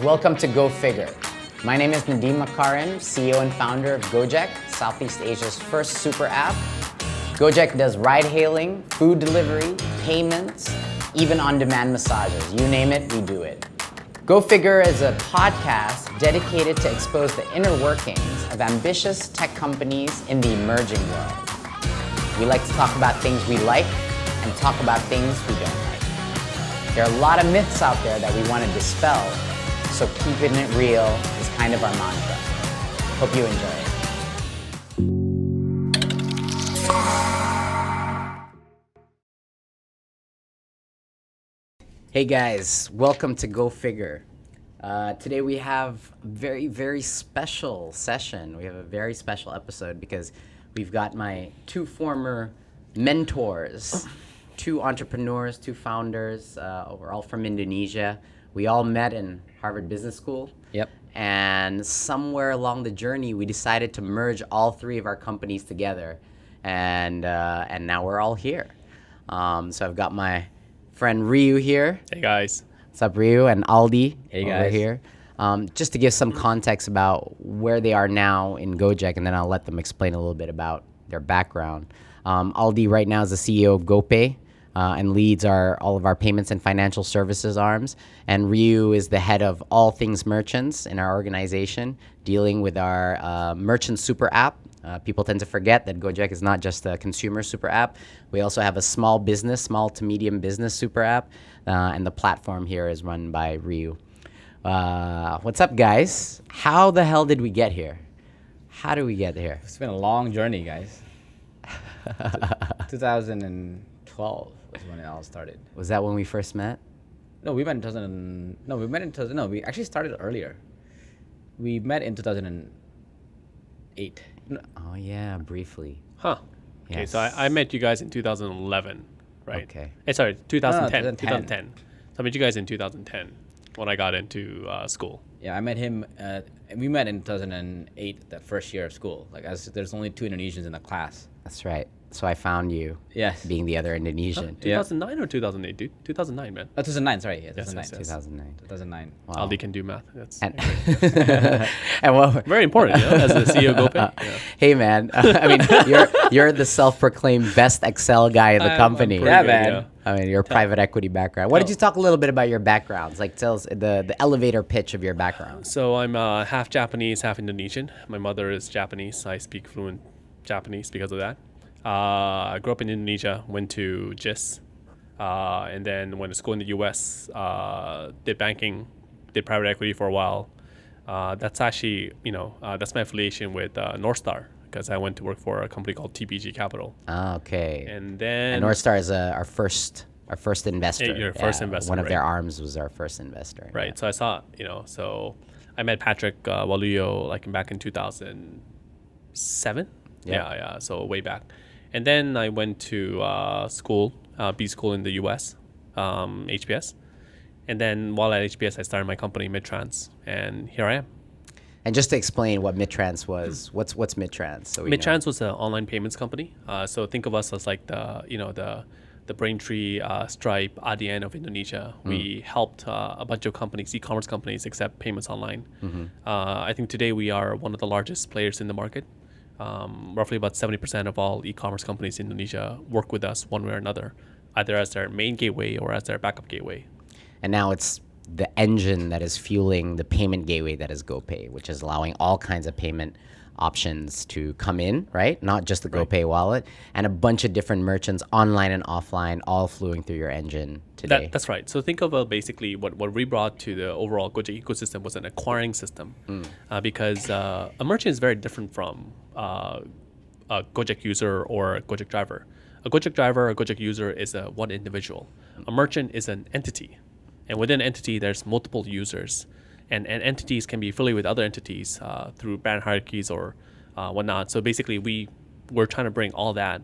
Welcome to Go Figure. My name is Makarim, CEO and founder of Gojek, Southeast Asia's first super app. Gojek does ride-hailing, food delivery, payments, even on-demand massages. You name it, we do it. Go Figure is a podcast dedicated to expose the inner workings of ambitious tech companies in the emerging world. We like to talk about things we like and talk about things we don't like. There are a lot of myths out there that we want to dispel, so keeping it real is kind of our mantra. Hope you enjoy it. Hey guys, welcome to Go Figure. Today we have a very, very special session. We have a very special episode because we've got my two former mentors, two entrepreneurs, two founders. We're all from Indonesia. We all met in Harvard Business School. Yep. And somewhere along the journey, we decided to merge all three of our companies together. And now we're all here. So I've got my friend Ryu here. Hey guys. What's up, Ryu? And Aldi Hey over guys. here. Just to give some context about where they are now in Gojek, and then I'll let them explain a little bit about their background. Aldi right now is the CEO of GoPay. And leads all of our payments and financial services arms. And Ryu is the head of all things merchants in our organization, dealing with our merchant super app. People tend to forget that Gojek is not just a consumer super app. We also have a small to medium business super app. And the platform here is run by Ryu. What's up, guys? How the hell did we get here? How did we get here? It's been a long journey, guys. 2012 was when it all started. Was that when we first met? No, we met in 2000. No, we met in 2000. No, we actually started earlier. We met in 2008. Oh, yeah, briefly. Huh. Okay, Yes. so I met you guys in 2011, right? Okay. Sorry, 2010. 2010. So I met you guys in 2010 when I got into school. Yeah, I met him. We met in 2008, the first year of school. There's only 2 Indonesians in the class. That's right. So I found you. Yes. Being the other Indonesian. 2009 or 2008, dude? 2009, man. 2009. Sorry, yeah, 2009. yes. 2009. 2009. Wow. Aldi can do math. That's And, and what? very important, as the CEO of GoPay. Yeah. Hey man, I mean, you're the self-proclaimed best Excel guy in the company. pretty Yeah, good, man. I mean, your private equity background. Why don't you talk a little bit about your backgrounds? Like, tell us the elevator pitch of your background. So I'm half Japanese, half Indonesian. My mother is Japanese. I speak fluent Japanese because of that. I grew up in Indonesia, went to GIS, and then went to school in the US, did banking, did private equity for a while. That's actually, that's my affiliation with North Star, because I went to work for a company called TPG Capital. Ah, okay. And then And North Star is our first investor. Your first investor, One of their right. arms was our first investor. right. So I saw, so I met Patrick Waluyo back in 2007. Yeah. So way back. And then I went to school, B school in the US, HBS. And then while at HBS, I started my company, Midtrans, and here I am. And just to explain what Midtrans was, what's Midtrans? So Midtrans was an online payments company. So think of us as like the Braintree, Stripe, ADN of Indonesia. We helped a bunch of companies, e-commerce companies, accept payments online. I think today we are one of the largest players in the market. Roughly about 70% of all e-commerce companies in Indonesia work with us one way or another, either as their main gateway or as their backup gateway. And now it's the engine that is fueling the payment gateway that is GoPay, which is allowing all kinds of payment options to come in, right? Not just the GoPay wallet, and a bunch of different merchants online and offline, all flowing through your engine today. That's right. So think of basically what we brought to the overall Gojek ecosystem was an acquiring system, because a merchant is very different from a Gojek user or a Gojek driver. A Gojek driver or a Gojek user is one individual. A merchant is an entity. And within an entity, there's multiple users. And entities can be affiliated with other entities through brand hierarchies or whatnot. So basically, we're trying to bring all that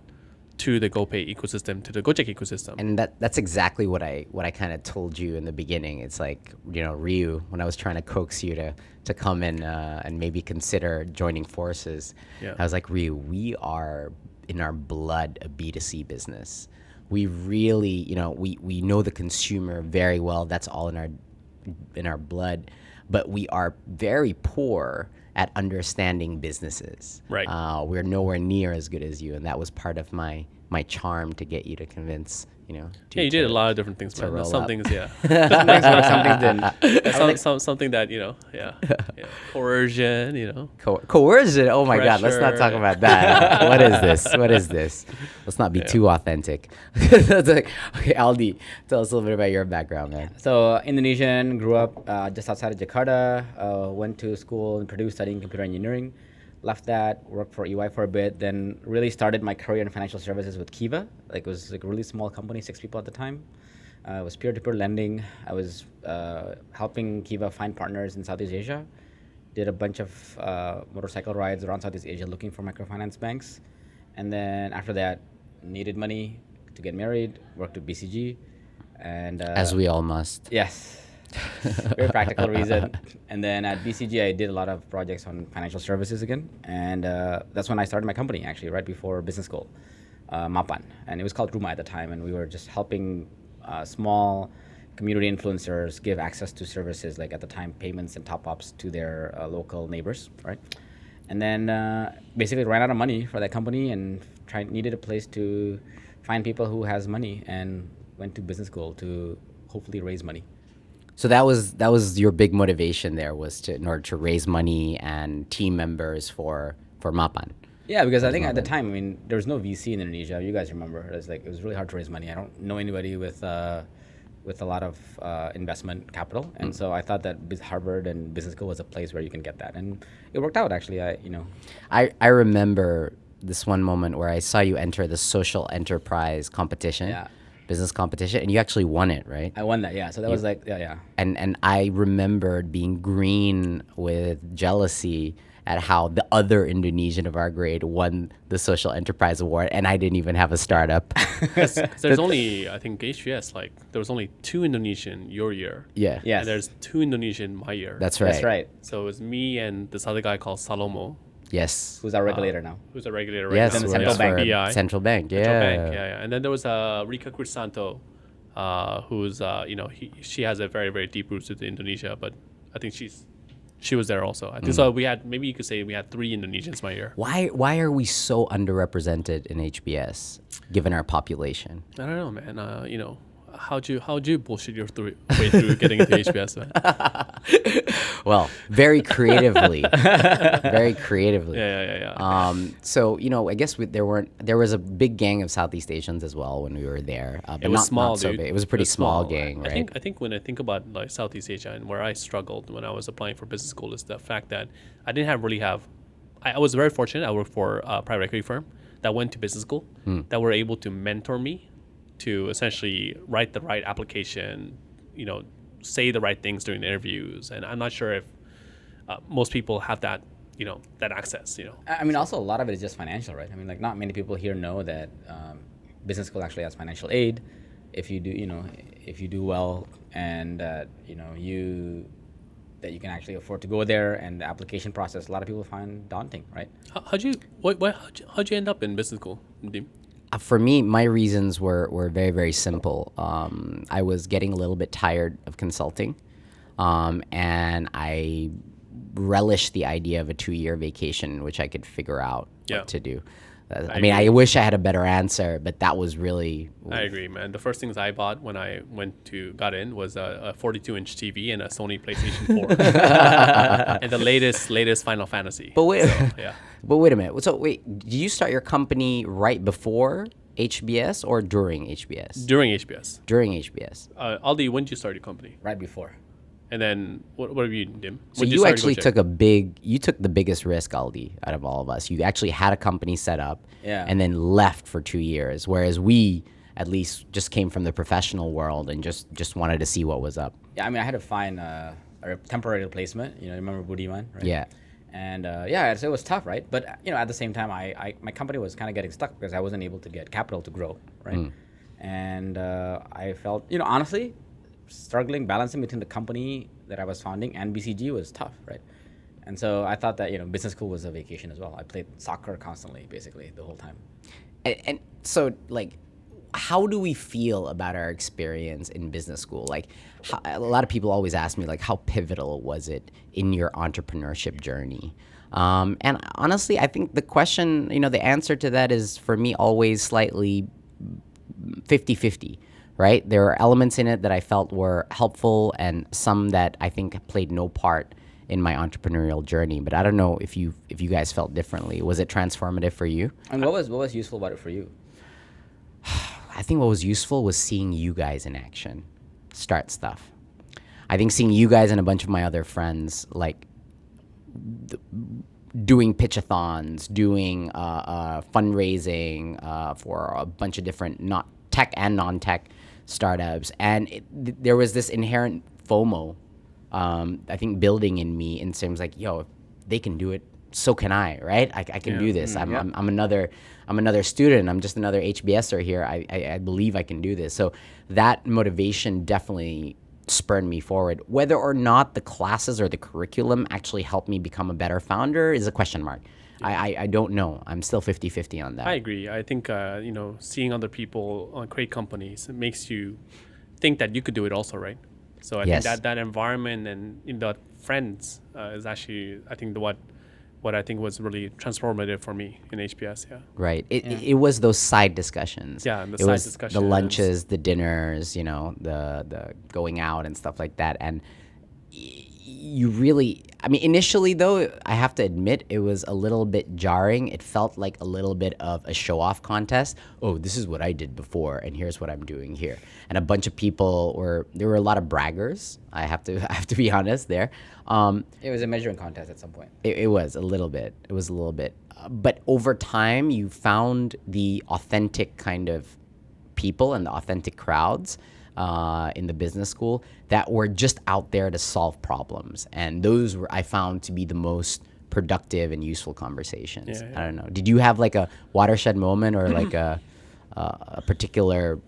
to the GoPay ecosystem, to the Gojek ecosystem. And that's exactly what I kind of told you in the beginning. It's like, Ryu, when I was trying to coax you to come in and maybe consider joining forces, I was like, Ryu, we are in our blood a B2C business. We really, we know the consumer very well. That's all in our in our blood, but we are very poor at understanding businesses. Right. We're nowhere near as good as you, and that was part of my charm to get you to convince, Yeah, you did a lot of different things, man. roll Some up. things, yeah. Some things work, some things didn't. Something that, yeah. Coercion, Coercion. Oh my God, let's not talk Pressure. about that. What is this? Let's not be too authentic. That's like, okay, Aldi, tell us a little bit about your background, man. So Indonesian, grew up just outside of Jakarta, went to school in Purdue studying computer engineering, left that, worked for EY for a bit, then really started my career in financial services with Kiva. Like it was like a really small company, 6 people at the time. It was peer-to-peer lending. I was helping Kiva find partners in Southeast Asia. Did a bunch of motorcycle rides around Southeast Asia looking for microfinance banks. And then after that, needed money to get married, worked at BCG. And As we all must. yes, very practical reason. And then at BCG, I did a lot of projects on financial services again. And that's when I started my company, actually, right before business school, Mapan. And it was called Ruma at the time. And we were just helping small community influencers give access to services, like at the time, payments and top-ups to their local neighbors, right? And then basically ran out of money for that company and needed a place to find people who has money, and went to business school to hopefully raise money. So that was your big motivation there, was in order to raise money and team members for Mapan. Yeah, because I think at the time, I mean, there was no VC in Indonesia. You guys remember? It was really hard to raise money. I don't know anybody with a lot of investment capital, and so I thought that Harvard and business school was a place where you can get that, and it worked out actually. I remember this one moment where I saw you enter the social enterprise competition, Yeah. business competition, and you actually won it, right? I won that. Yeah, so that was like yeah. And I remembered being green with jealousy at how the other Indonesian of our grade won the social enterprise award, and I didn't even have a startup. 'Cause there's only, I think, HBS, like, there was only 2 Indonesian your year. Yeah. Yes. And there's 2 Indonesian my year. That's right. That's right. So it was me and this other guy called Salomo, Yes. Who's our regulator now? who's a regulator right Yes. now. the works central for bank. BI. Central Bank. Yeah. Central Bank, yeah. And then there was Rika Crisanto, who's, she has a very, very deep roots to Indonesia, but I think she was there also. I think so. Maybe you could say we had 3 Indonesians my year. Why are we so underrepresented in HBS given our population? I don't know, man. How'd you bullshit your way through getting into HBS, man? Well, very creatively. Very creatively. Yeah. So I guess there was a big gang of Southeast Asians as well when we were there. But It was not, small, not so dude. big. It was a pretty It was small gang, I right? think when I think about like Southeast Asia and where I struggled when I was applying for business school is the fact that I didn't really have. I was very fortunate. I worked for a private equity firm that went to business school that were able to mentor me to essentially write the right application, say the right things during the interviews. And I'm not sure if most people have that, that access. I mean, also a lot of it is just financial, right? I mean, like not many people here know that business school actually has financial aid. If you do, if you do well, and that you can actually afford to go there, and the application process, a lot of people find daunting, right? How'd you end up in business school, Nadim? For me, my reasons were very, very simple. I was getting a little bit tired of consulting, and I relished the idea of a 2-year vacation in which I could figure out what to do. I mean, I wish I had a better answer, but that was really... I agree, man. The first things I bought when I got in was a 42-inch TV and a Sony PlayStation 4. And the latest Final Fantasy. But wait, yeah. But wait a minute. So wait, did you start your company right before HBS or during HBS? During HBS. During HBS. Aldi, when did you start your company? Right before. And then what have you, Dim? So you actually took the biggest risk, Aldi, out of all of us. You actually had a company set up and then left for 2 years, whereas we at least just came from the professional world and just wanted to see what was up. Yeah, I mean, I had to find a temporary replacement. Remember Budiman, right? Yeah. And so it was tough, right? But at the same time, my company was kind of getting stuck because I wasn't able to get capital to grow, right? And I felt, honestly, struggling, balancing between the company that I was founding and BCG was tough, right? And so I thought that, business school was a vacation as well. I played soccer constantly, basically, the whole time. And so, like, how do we feel about our experience in business school? Like, a lot of people always ask me, like, how pivotal was it in your entrepreneurship journey? And honestly, I think the question, the answer to that is, for me, always slightly 50-50, right? There are elements in it that I felt were helpful and some that I think played no part in my entrepreneurial journey. But I don't know if you guys felt differently. Was it transformative for you? And what was useful about it for you? I think what was useful was seeing you guys in action, start stuff. I think seeing you guys and a bunch of my other friends, like, doing pitchathons, doing fundraising for a bunch of different not tech and non-tech startups, and there was this inherent FOMO, I think, building in me, in terms like, yo, if they can do it, so can I, right? I can do this. I'm another student. I'm just another HBSer here. I believe I can do this. So that motivation definitely spurred me forward. Whether or not the classes or the curriculum actually helped me become a better founder is a question mark. I don't know. I'm still 50-50 on that. I agree. I think, seeing other people create companies, it makes you think that you could do it also, right? So I Yes. think that environment and that friends is actually, I think, what I think was really transformative for me in HBS. Yeah. Right. It was those side discussions. Yeah, and the it side was discussions. the lunches, the dinners, the going out and stuff like that. And you really, initially though, I have to admit, it was a little bit jarring. It felt like a little bit of a show-off contest. Oh, this is what I did before, and here's what I'm doing here. And a bunch of people there were a lot of braggers. I have to be honest there. It was a measuring contest at some point. It was a little bit. But over time, you found the authentic kind of people and the authentic crowds in the business school that were just out there to solve problems. And those I found to be the most productive and useful conversations. Yeah. I don't know. Did you have like a watershed moment, or like a particular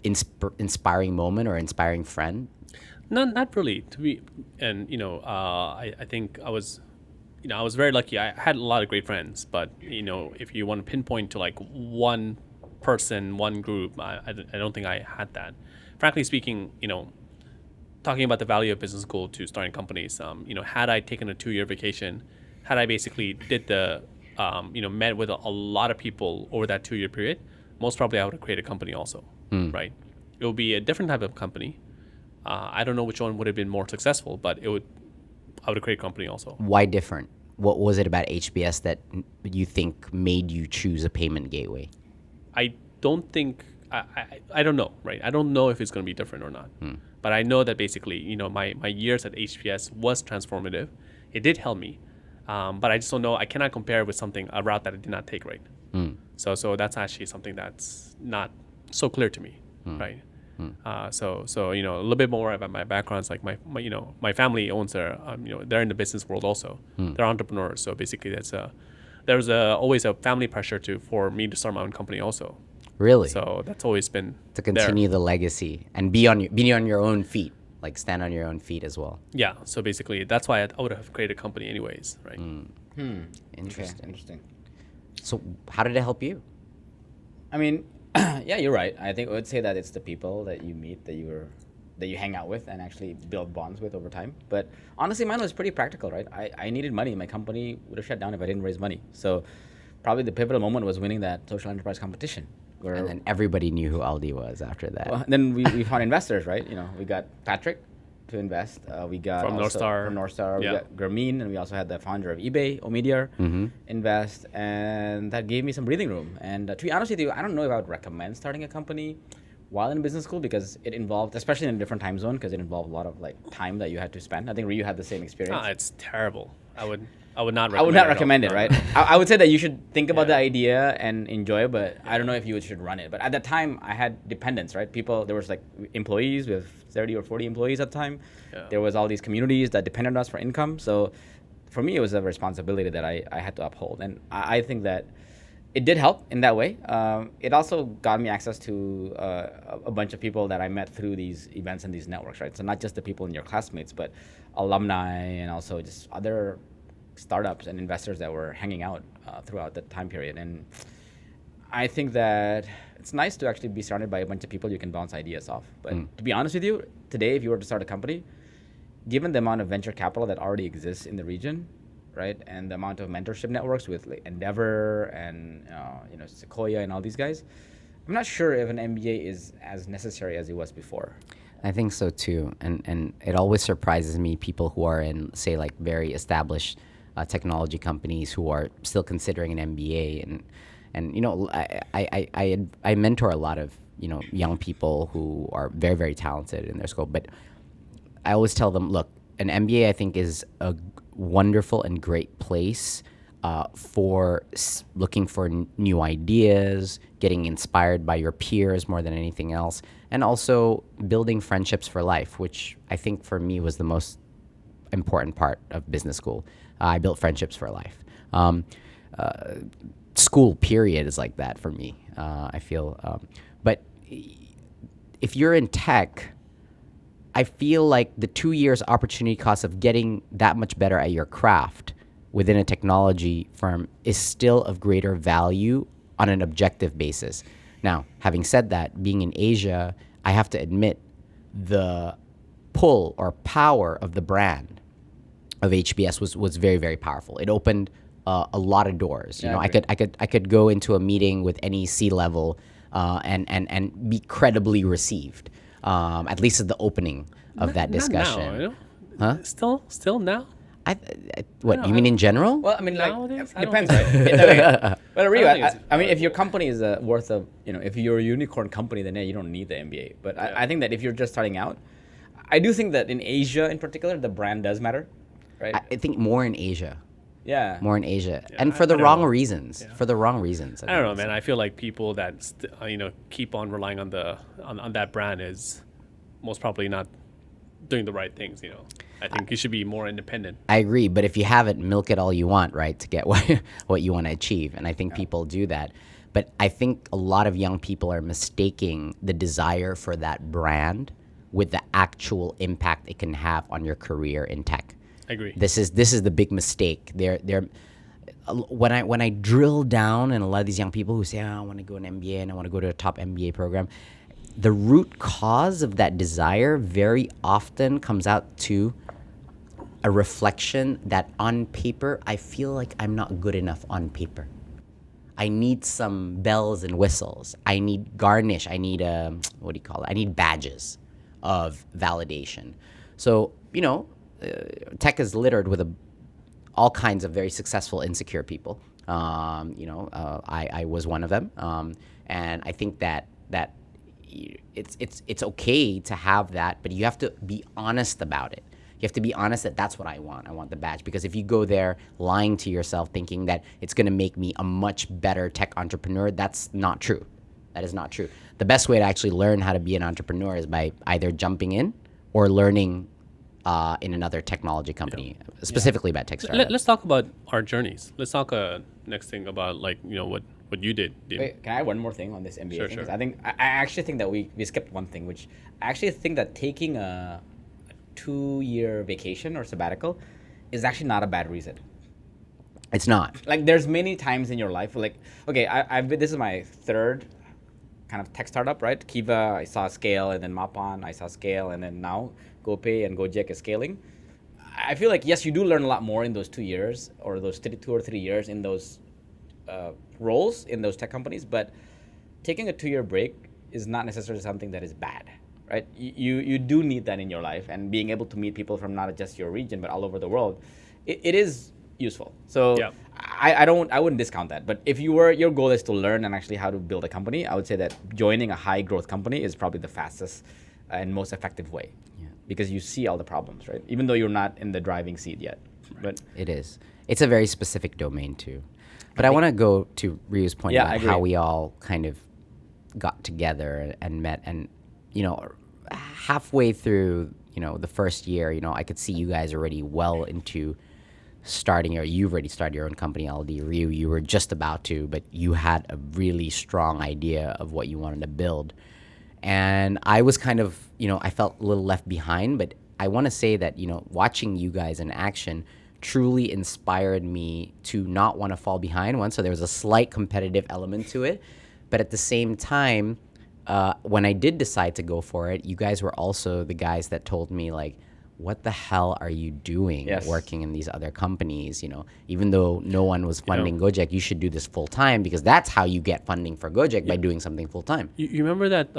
inspiring moment or inspiring friend? No, not really. I think I was very lucky. I had a lot of great friends, but if you want to pinpoint to like one person, one group, I don't think I had that. Frankly speaking, talking about the value of business school to starting companies, had I taken a 2-year vacation, had I basically did met with a lot of people over that 2-year period, most probably I would have created a company also, right? It would be a different type of company. I don't know which one would have been more successful, but I would have created a company also. Why different? What was it about HBS that you think made you choose a payment gateway? I don't think, I don't know, right? I don't know if it's going to be different or not. But I know that basically, my years at HBS was transformative. It did help me. But I just don't know. I cannot compare it with a route that I did not take, right? So that's actually something that's not so clear to me, right? So a little bit more about my background. It's like my family owns they're in the business world also. They're entrepreneurs. So basically there's always a family pressure for me to start my own company also. Really? So that's always been to continue the legacy and be on your own feet, like stand on your own feet as well. Yeah. So basically that's why I would have created a company anyways, right? Interesting. Okay, interesting. So how did it help you? Yeah, you're right. I think I would say that it's the people that you meet, that you hang out with and actually build bonds with over time. But honestly, mine was pretty practical, right? I needed money. My company would have shut down if I didn't raise money. So probably the pivotal moment was winning that social enterprise competition. And then everybody knew who Aldi was after that. Well, then we found investors, right? We got Patrick to invest. We got From North Star. We got Gurmeen, and we also had the founder of eBay, Omidyar, invest, and that gave me some breathing room. And to be honest with you, I don't know if I would recommend starting a company while in business school, because it involved, especially in a different time zone, because it involved a lot of time that you had to spend. I think Ryu had the same experience. It's terrible. I would not recommend I would not recommend it, no. right? I would say that you should think about the idea and enjoy it, but I don't know if you should run it. But at that time, I had dependents, right? There was employees with 30 or 40 employees at the time. Yeah. There was all these communities that depended on us for income. So for me, it was a responsibility that I had to uphold. And I think that it did help in that way. It also got me access to a bunch of people that I met through these events and these networks, right? So not just the people in your classmates, but alumni and also just other startups and investors that were hanging out throughout that time period. And I think that it's nice to actually be surrounded by a bunch of people you can bounce ideas off. But to be honest with you, today, if you were to start a company, given the amount of venture capital that already exists in the region, right, and the amount of mentorship networks with like Endeavor and Sequoia and all these guys, I'm not sure if an MBA is as necessary as it was before. I think so too, and it always surprises me people who are in, say, like very established technology companies who are still considering an MBA, and I mentor a lot of young people who are very, very talented in their scope, but I always tell them, look, an MBA I think is a wonderful and great place for looking for new ideas, getting inspired by your peers more than anything else, and also building friendships for life, which I think for me was the most important part of business school. I built friendships for life. School period is like that for me, I feel. But if you're in tech, I feel like the 2 years opportunity cost of getting that much better at your craft within a technology firm is still of greater value on an objective basis. Now, having said that, being in Asia, I have to admit the pull or power of the brand of HBS was very, very powerful. It opened a lot of doors. Yeah, I could go into a meeting with any C-level and be credibly received. At least at the opening of that discussion. Not now, Still now? What you mean in general? Well, I mean, like, Nowadays, it depends, right? Well, really, I mean, I if your company is worth of, if you're a unicorn company, then yeah, you don't need the MBA. But I think that if you're just starting out, I do think that in Asia in particular, the brand does matter, right? I think more in Asia. Yeah. More in Asia, Yeah, and for the I don't wrong know. reasons. Yeah. For the wrong reasons. I don't know, man. I feel like people that keep on relying on on that brand is most probably not doing the right things. I think you should be more independent. I agree, but if you have it, milk it all you want, right, to get what you want to achieve. And I think people do that. But I think a lot of young people are mistaking the desire for that brand with the actual impact it can have on your career in tech. I agree. This is the big mistake. When I drill down, and a lot of these young people who say, I want to go an MBA and I want to go to a top MBA program, the root cause of that desire very often comes out to a reflection that on paper, I feel like I'm not good enough on paper. I need some bells and whistles. I need garnish. I need what do you call it? I need badges of validation. So, tech is littered with all kinds of very successful, insecure people. I was one of them, and I think that it's okay to have that, but you have to be honest about it. You have to be honest that that's what I want. I want the badge. Because if you go there lying to yourself, thinking that it's going to make me a much better tech entrepreneur, that's not true. That is not true. The best way to actually learn how to be an entrepreneur is by either jumping in or learning in another technology company, specifically about tech startups. Let's talk about our journeys. Let's talk next thing about what you did. Wait, can I add one more thing on this MBA Sure, thing? sure. 'Cause I actually think that we skipped one thing, which I actually think that taking a 2-year vacation or sabbatical is actually not a bad reason. It's not. Like, there's many times in your life, like, okay, this is my third kind of tech startup, right? Kiva, I saw scale, and then Mapan, I saw scale, and then now GoPay and Gojek is scaling. I feel like, yes, you do learn a lot more in those 2 years or those 2 or 3 years in those roles in those tech companies, but taking a 2-year break is not necessarily something that is bad, right? You do need that in your life, and being able to meet people from not just your region, but all over the world, it is useful. So Yeah. I wouldn't discount that. But if your goal is to learn and actually how to build a company, I would say that joining a high growth company is probably the fastest and most effective way. Yeah. Because you see all the problems, right? Even though you're not in the driving seat yet. But It is. It's a very specific domain too. But I want to go to Ryu's point Yeah, I about agree. how we all kind of got together and met, and halfway through the first year, I could see you guys already well into you've already started your own company, Aldi. Ryu, you were just about to, but you had a really strong idea of what you wanted to build. And I was kind of, I felt a little left behind, but I want to say that, watching you guys in action truly inspired me to not want to fall behind. So there was a slight competitive element to it, But at the same time, when I did decide to go for it, you guys were also the guys that told me like, what the hell are you doing working in these other companies? You know, even though no one was funding Gojek, you should do this full time, because that's how you get funding for Gojek, by doing something full time. You remember that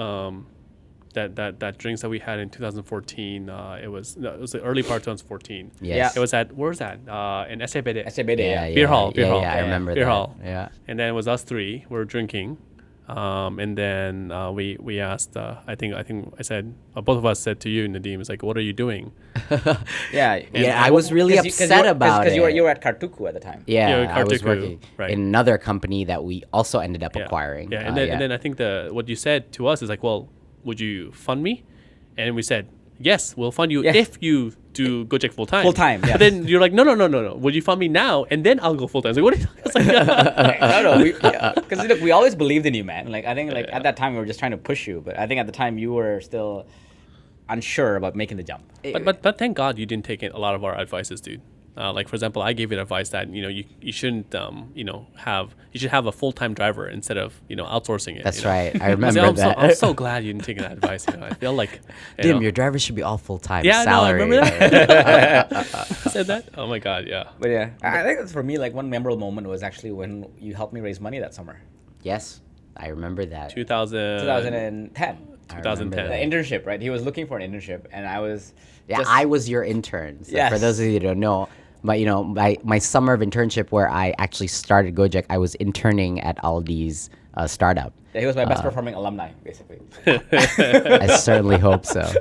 that drinks that we had in 2014? It was the early part of 2014. Yes. Yeah. It was at, where was that? In SABD. SABD, Beer hall. Yeah, I remember Beer that. hall. Yeah. And then it was us three. We were drinking. And then we asked. I think I said, both of us said to you, Nadeem, it's like, what are you doing? I was really upset about it. Because you were at Kartuku at the time. Yeah, I was Kartuku, working in another company that we also ended up acquiring. Yeah, and then I think what you said to us is like, well, would you fund me? And we said, yes, we'll fund you if you do Gojek full time. Full time, yeah. But then you're like, no. Would you fund me now and then I'll go full time? Like, what? It's like, no, because look, we always believed in you, man. Like I think at that time we were just trying to push you, but I think at the time you were still unsure about making the jump. But thank God you didn't take a lot of our advices, dude. Like for example, I gave you advice that you shouldn't you should have a full-time driver instead of outsourcing it. That's right. I remember that. I'm so glad you didn't take that advice. I feel like your drivers should be all full-time. Yeah, salary. no, I remember that. Said that. Oh my God, yeah. But yeah, I think for me, like one memorable moment was actually when you helped me raise money that summer. Yes, I remember that. 2010. 2010. The internship, right? He was looking for an internship, and I was. I was your intern. So for those of you who don't know, my summer of internship where I actually started Gojek, I was interning at Aldi's startup. Yeah, he was my best performing alumni, basically. I certainly hope so.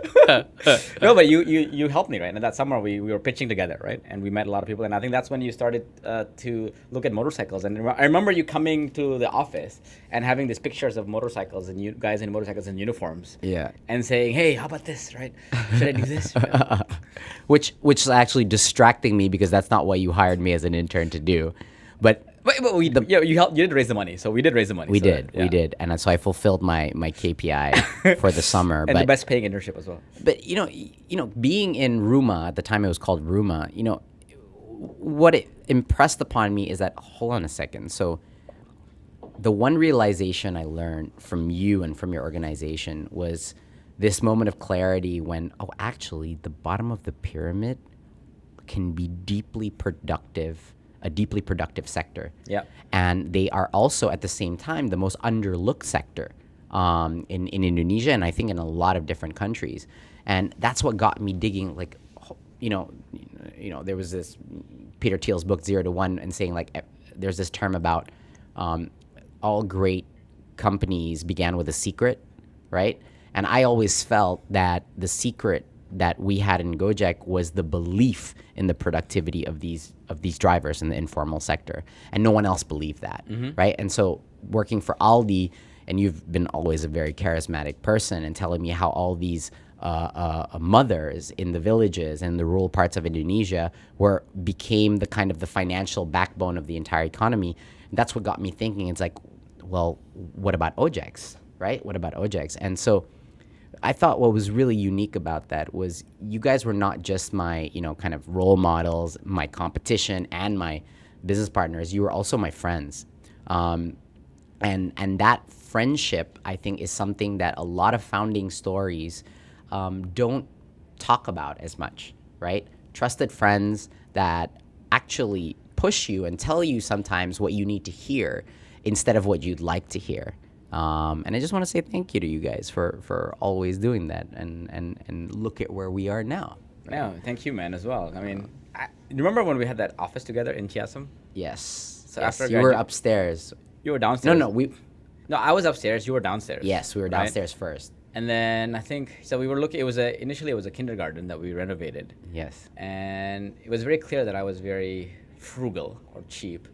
No, but you helped me, right? And that summer we were pitching together, right? And we met a lot of people, and I think that's when you started to look at motorcycles. And I remember you coming to the office and having these pictures of motorcycles and you guys in motorcycles and uniforms. Yeah. And saying, hey, how about this, right? Should I do this? Which is actually distracting me, because that's not what you hired me as an intern to do. But you did raise the money, so we did raise the money. We did, and so I fulfilled my KPI for the summer. And the best paying internship as well. But being in Ruma at the time, it was called Ruma. What it impressed upon me is that, hold on a second. So the one realization I learned from you and from your organization was this moment of clarity when, actually, the bottom of the pyramid can be a deeply productive sector. Yeah. And they are also at the same time the most underlooked sector in Indonesia, and I think in a lot of different countries. And that's what got me digging, like, there was this Peter Thiel's book 0 to 1, and saying like there's this term about all great companies began with a secret, right? And I always felt that the secret that we had in Gojek was the belief in the productivity of these drivers in the informal sector, and no one else believed that, right? And so working for Aldi, and you've been always a very charismatic person, and telling me how all these mothers in the villages and the rural parts of Indonesia became the kind of the financial backbone of the entire economy. That's what got me thinking. It's like, well, what about Ojeks, right? What about Ojeks? And so I thought what was really unique about that was you guys were not just my, kind of role models, my competition, and my business partners. You were also my friends. And that friendship, I think, is something that a lot of founding stories don't talk about as much, right? Trusted friends that actually push you and tell you sometimes what you need to hear instead of what you'd like to hear. And I just want to say thank you to you guys for always doing that, and look at where we are now. No, thank you, man, as well. I mean, remember when we had that office together in Chiasam? Yes. So yes. after You were upstairs. You were downstairs. No, I was upstairs. You were downstairs. Yes, we were downstairs first. And then I think so. We were looking. Initially it was a kindergarten that we renovated. Yes. And it was very clear that I was very frugal or cheap.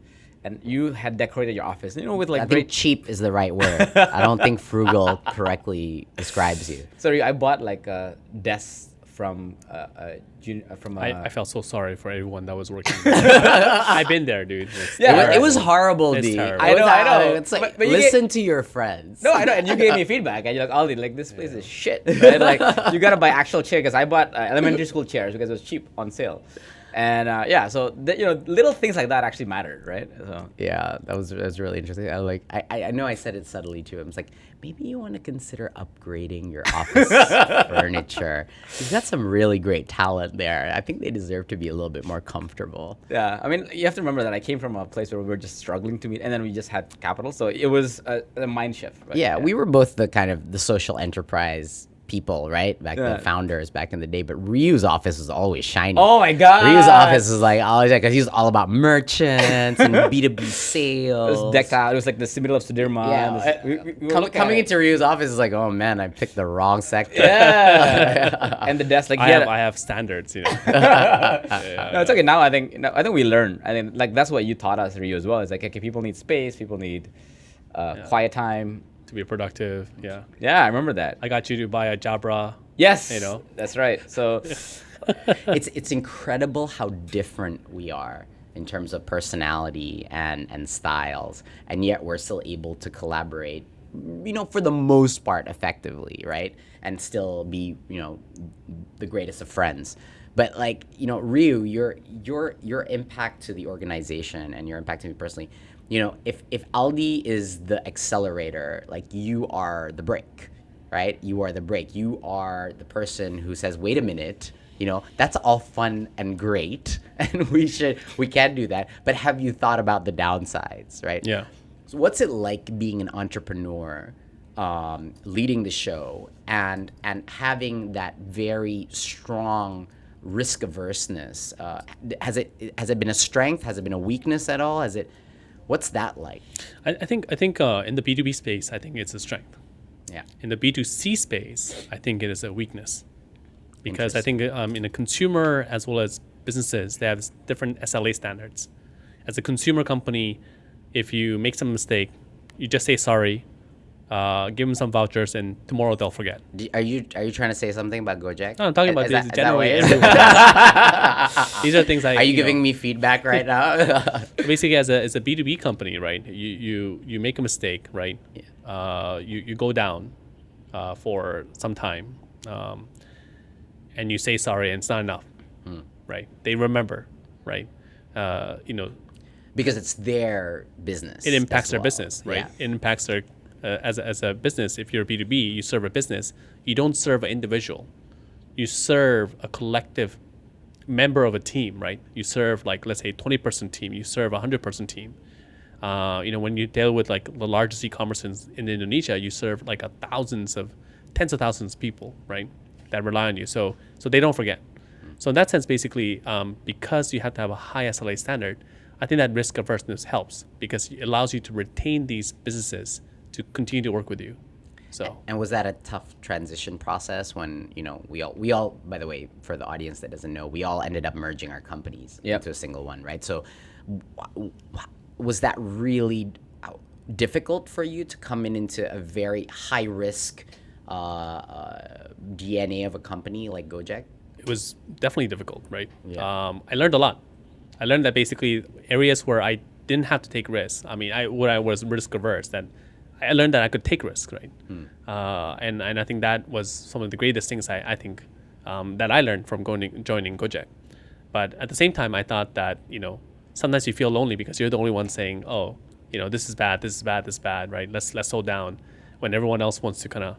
And you had decorated your office, with like I think cheap is the right word. I don't think frugal correctly describes you. So I bought like a desk from I felt so sorry for everyone that was working there. I've been there, dude. It was horrible, D. I know. It's like, but listen to your friends. No, I know. And you gave me feedback, and you're like, Aldi, like, this place is shit. Right? Like, you got to buy actual chairs, because I bought elementary school chairs because it was cheap on sale. And so little things like that actually mattered, right? So Yeah, that was really interesting. I know I said it subtly to him. It's like, maybe you want to consider upgrading your office furniture. You've got some really great talent there. I think they deserve to be a little bit more comfortable. yeah, I mean, you have to remember that I came from a place where we were just struggling to meet, and then we just had capital, so it was a mind shift. Right? Yeah, we were both the kind of the social enterprise people, right? The founders back in the day. But Ryu's office was always shiny. Oh my god, Ryu's office was like always because he was all about merchants and B2B sales. It was decked out. It was like the middle of Sudirman. Yeah, coming into Ryu's office is like, oh man, I picked the wrong sector. Yeah, and the desk like I have standards, you know. No, it's okay. Now I think we learn. I think like that's what you taught us, Ryu, as well. It's like, okay, people need space. People need quiet time. To be productive, yeah. Yeah, I remember that. I got you to buy a Jabra. Yes, you know. That's right. So it's incredible how different we are in terms of personality and styles, and yet we're still able to collaborate, for the most part effectively, right? And still be, the greatest of friends. But Ryu, your impact to the organization and your impact to me personally, if Aldi is the accelerator, like you are the brake, right? You are the brake. You are the person who says, wait a minute, that's all fun and great. And we can do that. But have you thought about the downsides, right? Yeah. So what's it like being an entrepreneur, leading the show and having that very strong risk averseness? Has it been a strength? Has it been a weakness at all? What's that like? I think in the B2B space, I think it's a strength. Yeah. In the B2C space, I think it is a weakness, because I think in a consumer as well as businesses, they have different SLA standards. As a consumer company, if you make some mistake, you just say sorry, give them some vouchers, and tomorrow they'll forget. Are you trying to say something about Gojek? No, I'm talking about this generally. These are things Are you giving me feedback right now? Basically, as a B2B company, right? You make a mistake, right? Yeah. You go down for some time, and you say sorry, and it's not enough, right? They remember, right? Because it's their business. It impacts their well. business, right? Yeah. It impacts their as a business. If you're B2B, you serve a business. You don't serve an individual. You serve a collective member of a team, right? You serve, like, let's say 20-person team. You serve a 100-person team. When you deal with like the largest e-commerce in Indonesia, you serve like tens of thousands of people, right? That rely on you. So they don't forget. So in that sense, basically, because you have to have a high SLA standard, I think that risk averseness helps, because it allows you to retain these businesses to continue to work with you. So. And was that a tough transition process when, we all, by the way, for the audience that doesn't know, we all ended up merging our companies into a single one, right? So was that really difficult for you to come into a very high risk DNA of a company like Gojek? It was definitely difficult, right? Yeah. I learned a lot. I learned that basically areas where I didn't have to take risks. I mean, I was risk averse, that I learned that I could take risks, right? And I think that was some of the greatest things I think that I learned from joining Gojek. But at the same time, I thought that, sometimes you feel lonely because you're the only one saying, oh, this is bad, this is bad, this is bad, right? Let's slow down, when everyone else wants to kind of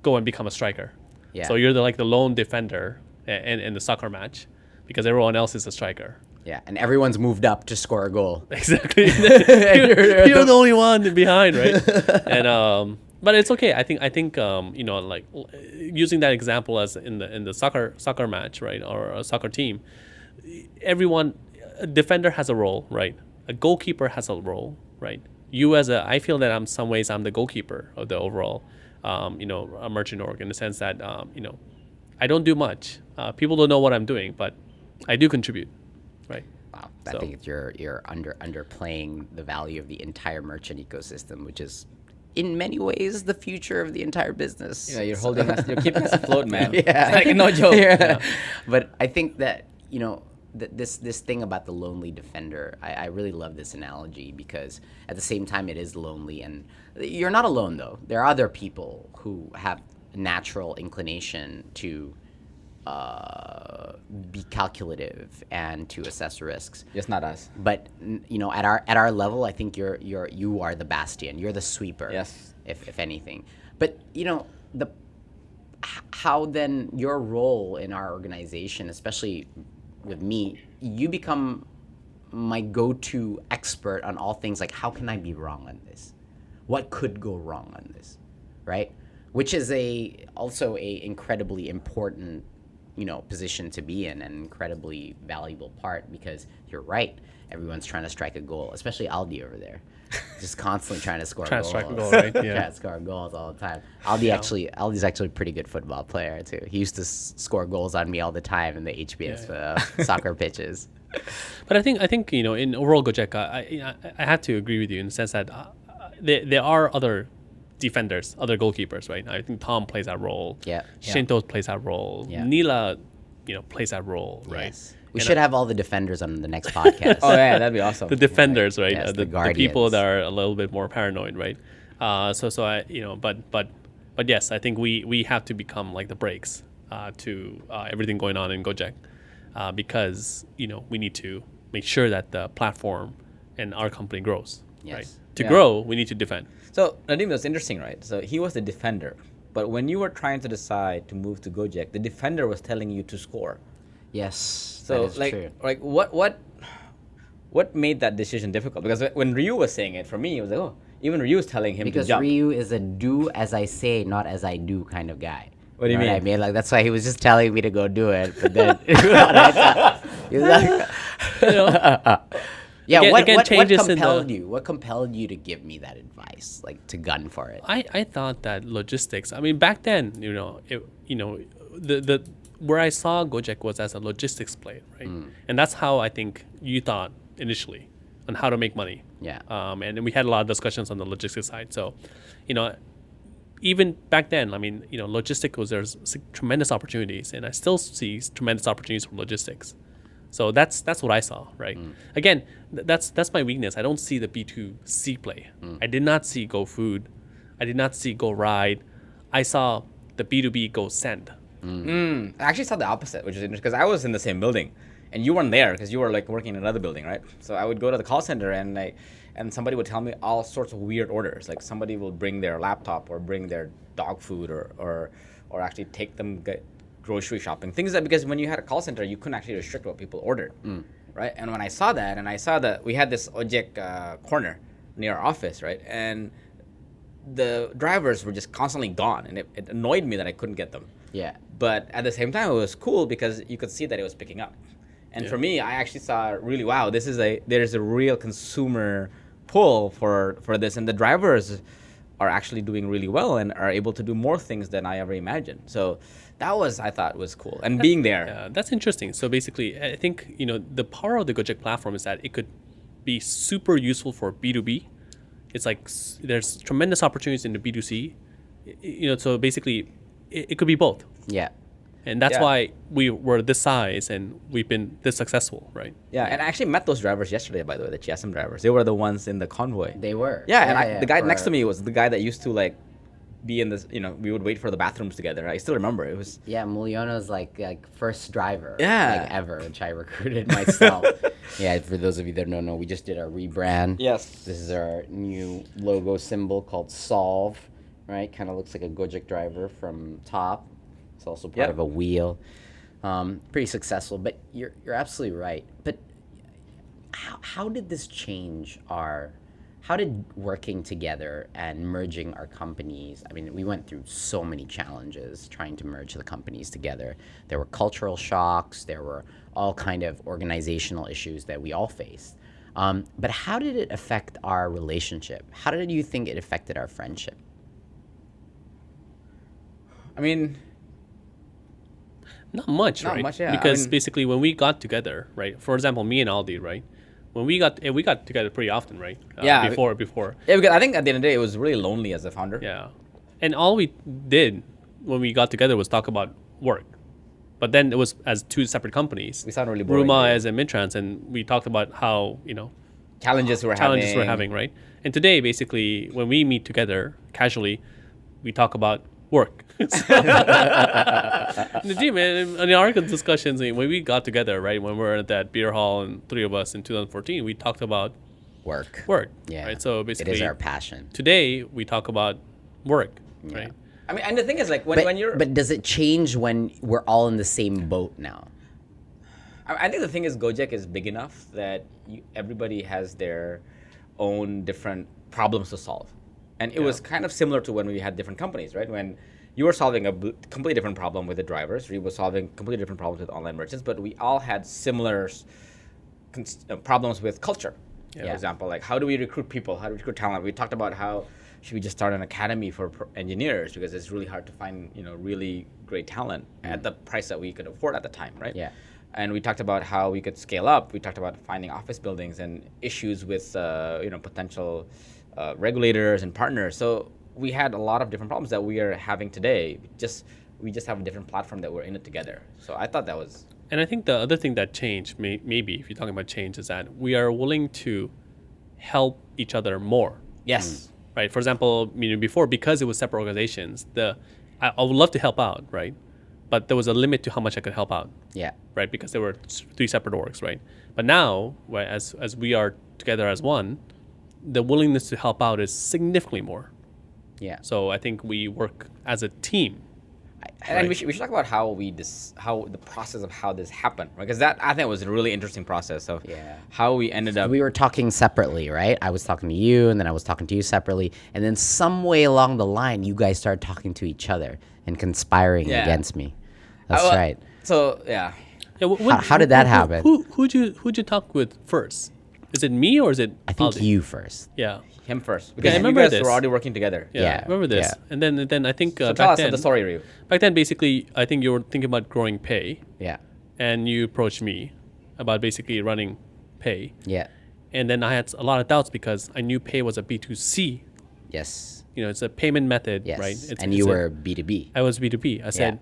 go and become a striker. Yeah. So you're the lone defender in the soccer match, because everyone else is a striker. Yeah, and everyone's moved up to score a goal. Exactly. You're the only one behind, right? And but it's okay. I think like using that example as in the soccer match, right, or a soccer team, a defender has a role, right? A goalkeeper has a role, right? I feel that in some ways I'm the goalkeeper of the overall, a merchant org, in the sense that I don't do much. People don't know what I'm doing, but I do contribute. Right. Wow. I think you're underplaying the value of the entire merchant ecosystem, which is in many ways the future of the entire business. You're holding us, you're keeping us afloat, man. Yeah. It's like no joke. Yeah. But I think that, this thing about the lonely defender, I really love this analogy, because at the same time it is lonely, and you're not alone though. There are other people who have natural inclination to be calculative and to assess risks. Just not us. But at our level, I think you are the bastion. You're the sweeper. Yes. If anything. But how then your role in our organization, especially with me, you become my go-to expert on all things like how can I be wrong on this? What could go wrong on this? Right? Which is also a incredibly important position to be in, an incredibly valuable part, because you're right. Everyone's trying to strike a goal, especially Aldi over there. Just constantly trying to score goals. Trying to strike a goal, right? Yeah. Trying to score goals all the time. Aldi's actually a pretty good football player too. He used to score goals on me all the time in the HBS soccer pitches. But I think in overall Gojek, I have to agree with you in the sense that there are other defenders, other goalkeepers, right? I think Tom plays that role. Yeah. Shinto plays that role. Yeah. Nila, plays that role, right? Yes. We should have all the defenders on the next podcast. Oh yeah, that'd be awesome. The defenders, right? Yes, the the people guardians. that are a little bit more paranoid, right? So I, but yes, I think we have to become like the brakes to everything going on in Gojek, because we need to make sure that the platform and our company grows, Yes. right? To Yeah. grow, we need to defend. So Nadim, that's interesting, right? So he was the defender, but when you were trying to decide to move to Gojek, the defender was telling you to score. Yes. So that is true. what made that decision difficult? Because when Ryu was saying it, for me, it was like, oh, even Ryu was telling him Because to jump. Ryu is a do as I say, not as I do kind of guy. What do you know mean? I mean? Like, that's why he was just telling me to go do it. But then, he was like, yeah. Again, What changes in compelled the- you? What compelled you to give me that advice, like to gun for it? I thought that logistics. I mean, back then, the where I saw Gojek was as a logistics play, right? And that's how I think you thought initially on how to make money. Yeah. And we had a lot of discussions on the logistics side. So, even back then, I mean, logistics there's tremendous opportunities, and I still see tremendous opportunities for logistics. So that's what I saw, right? Again, that's my weakness. I don't see the B2C play. I did not see Go Food. I did not see Go Ride. I saw the B2B Go Send. I actually saw the opposite, which is interesting because I was in the same building, and you weren't there because you were like working in another building, right? So I would go to the call center and somebody would tell me all sorts of weird orders. Like somebody will bring their laptop or bring their dog food or actually take them get grocery shopping. Things that, because when you had a call center, you couldn't actually restrict what people ordered, right? And when I saw that, and I saw that we had this Gojek corner near our office, right? And the drivers were just constantly gone, and it annoyed me that I couldn't get them. Yeah. But at the same time, it was cool because you could see that it was picking up. And for me, I actually saw really, wow, there's a real consumer pull for this, and the drivers are actually doing really well and are able to do more things than I ever imagined. So that I thought was cool. And being there. Yeah, that's interesting. So basically, I think, the power of the Gojek platform is that it could be super useful for B2B. It's like there's tremendous opportunities in the B2C. So basically, it could be both. Yeah. And that's Yeah. why we were this size and we've been this successful, right? Yeah, and I actually met those drivers yesterday, by the way, the GSM drivers. They were the ones in the convoy. They were. Yeah, and the guy next to me was the guy that used to like be in this, we would wait for the bathrooms together. I still remember it was. Yeah, Mulyono's like first driver, Yeah. like ever, which I recruited myself. Yeah, for those of you that don't know, we just did our rebrand. Yes. This is our new logo symbol called Solve, right? Kind of looks like a Gojek driver from top. It's also part Yep. of a wheel. Pretty successful, but you're absolutely right. But how did this change how did working together and merging our companies, I mean, we went through so many challenges trying to merge the companies together. There were cultural shocks, there were all kind of organizational issues that we all faced. But how did it affect our relationship? How did you think it affected our friendship? I mean, Not much, Not right? much, yeah. Because I mean- basically when we got together, right? For example, me and Aldi, right? When we got together pretty often, right? Yeah, Before. yeah, because I think at the end of the day, it was really lonely as a founder. Yeah. And all we did when we got together was talk about work. But then it was as two separate companies. We sound really boring. Ruma yeah. as a Midtrans, and we talked about how, Challenges we're challenges having. we're having, right? And today, basically, when we meet together casually, we talk about work. Gee, man, in our discussions, when we got together, right, when we were at that beer hall and three of us in 2014, we talked about Work. Yeah. Right. So basically, it is our passion. Today we talk about work. Yeah. Right. I mean, and the thing is, like, when you're... But does it change when we're all in the same boat now? I think the thing is, Gojek is big enough that everybody has their own different problems to solve. And it was kind of similar to when we had different companies, right? When you were solving a completely different problem with the drivers, we were solving completely different problems with online merchants, but we all had similar problems with culture. For example, like, how do we recruit people? How do we recruit talent? We talked about how should we just start an academy for engineers, because it's really hard to find, really great talent at the price that we could afford at the time, right? Yeah. And we talked about how we could scale up. We talked about finding office buildings and issues with potential regulators and partners. So we had a lot of different problems that we are having today. We just have a different platform that we're in it together. So I thought that was... And I think the other thing that changed, maybe if you're talking about change, is that we are willing to help each other more. Yes. Right. For example, before, because it was separate organizations, I would love to help out, right? But there was a limit to how much I could help out. Yeah. Right. Because there were three separate orgs, right? But now, right, as we are together as one, the willingness to help out is significantly more. Yeah. So I think we work as a team. And we should talk about how the process of how this happened, right? Because that, I think, was a really interesting process of how we ended up. We were talking separately, right? I was talking to you, and then I was talking to you separately, and then some way along the line, you guys started talking to each other and conspiring against me. That's right. So yeah. How did that happen? Who'd you talk with first? Is it me or is it? I think Aldi? you first. Yeah. Him first, because I remember you guys this. were already working together. Yeah, I remember this. Yeah. And then I think So back tell us then, the story, Ryu. back then, basically, I think you were thinking about growing pay, Yeah. and you approached me about basically running pay. Yeah. And then I had a lot of doubts because I knew pay was a B2C. Yes. It's a payment method, Yes. right? And you were B2B. I was B2B. I said,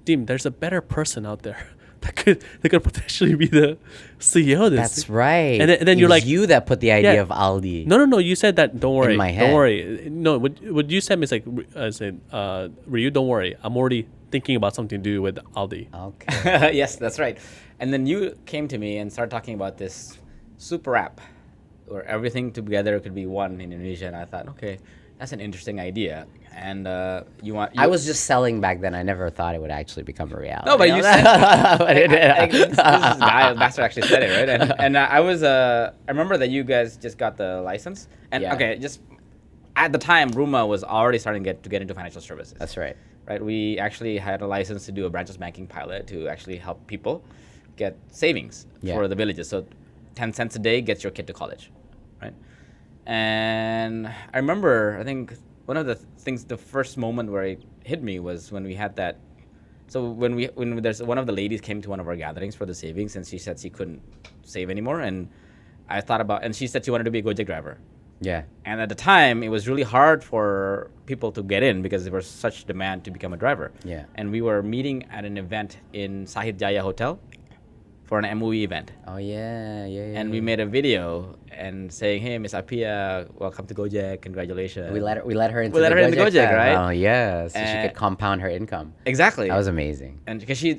Dim, there's a better person out there that could potentially be the CEO of this. That's right. And then It you're was like, you that put the idea yeah. of Aldi. No. You said that. Don't worry. my Don't head. worry. No. What you said is like, I said, Ryu, don't worry. I'm already thinking about something to do with Aldi. Okay. Yes, that's right. And then you came to me and started talking about this super app where everything together could be one in Indonesia. And I thought, okay, that's an interesting idea. And I was just selling back then. I never thought it would actually become a reality. No, but you said this guy, Baxter, actually said it, right? And I remember that you guys just got the license. And just at the time, Ruma was already starting to get into financial services. That's right. Right. We actually had a license to do a branchless banking pilot to actually help people get savings for the villages. So 10 cents a day gets your kid to college, right? And I remember, I think one of the things, the first moment where it hit me was when we had that. So when there's one of the ladies came to one of our gatherings for the savings, and she said she couldn't save anymore, and I thought about, and she said she wanted to be a Gojek driver. Yeah. And at the time, it was really hard for people to get in because there was such demand to become a driver. Yeah. And we were meeting at an event in Sahid Jaya Hotel for an MOE event. Oh yeah. And we made a video and saying, "Hey, Miss Apia, welcome to Gojek. Congratulations." We let her into We let the her into Gojek, fam. right? Oh yeah, so she could compound her income. Exactly. That was amazing. And because she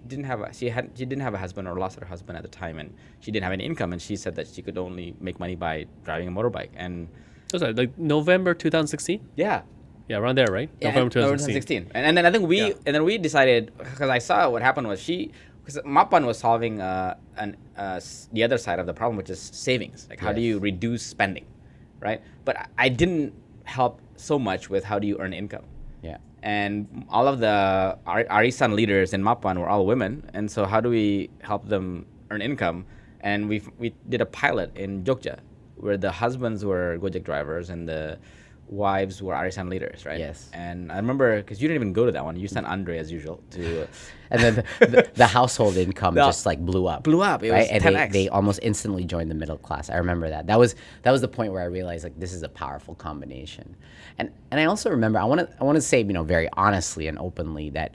didn't have a husband or lost her husband at the time, and she didn't have any income, and she said that she could only make money by driving a motorbike. And Was that like November 2016? yeah. Yeah, around there, right? Yeah, November 2016. And then I think we decided, because I saw what happened was because Mapan was solving the other side of the problem, which is savings. Like, how do you reduce spending, right? But I didn't help so much with how do you earn income. Yeah. And all of the Arisan leaders in Mapan were all women, and so how do we help them earn income? And we did a pilot in Jogja, where the husbands were Gojek drivers and the wives were Arisan leaders, right? Yes. And I remember, because you didn't even go to that one, you sent Andre as usual to. And then the household income just like blew up. It was right? And 10x. they almost instantly joined the middle class. I remember that. That was the point where I realized, like, this is a powerful combination. And I also remember, I want to say, very honestly and openly that,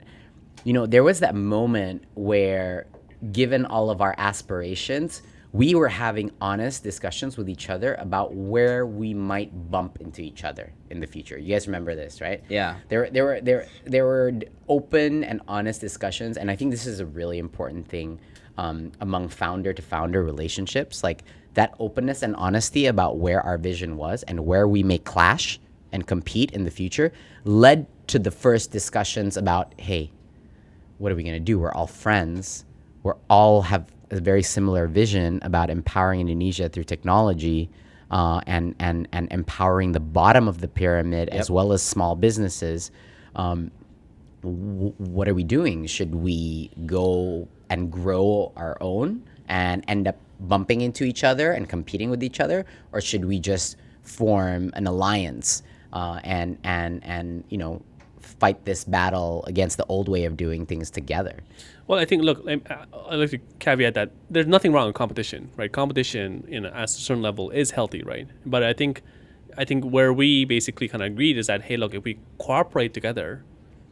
there was that moment where, given all of our aspirations, we were having honest discussions with each other about where we might bump into each other in the future. You guys remember this, right? Yeah. There were open and honest discussions, and I think this is a really important thing among founder to founder relationships. Like that openness and honesty about where our vision was and where we may clash and compete in the future led to the first discussions about, hey, what are we going to do? We're all friends. We're all have a very similar vision about empowering Indonesia through technology and empowering the bottom of the pyramid as well as small businesses. What are we doing? Should we go and grow our own and end up bumping into each other and competing with each other? Or should we just form an alliance and you know, fight this battle against the old way of doing things together? Well, I think, look, I'd like to caveat that there's nothing wrong with competition, right? Competition, you know, at a certain level is healthy, right? But I think where we basically kind of agreed is that, hey, look, if we cooperate together,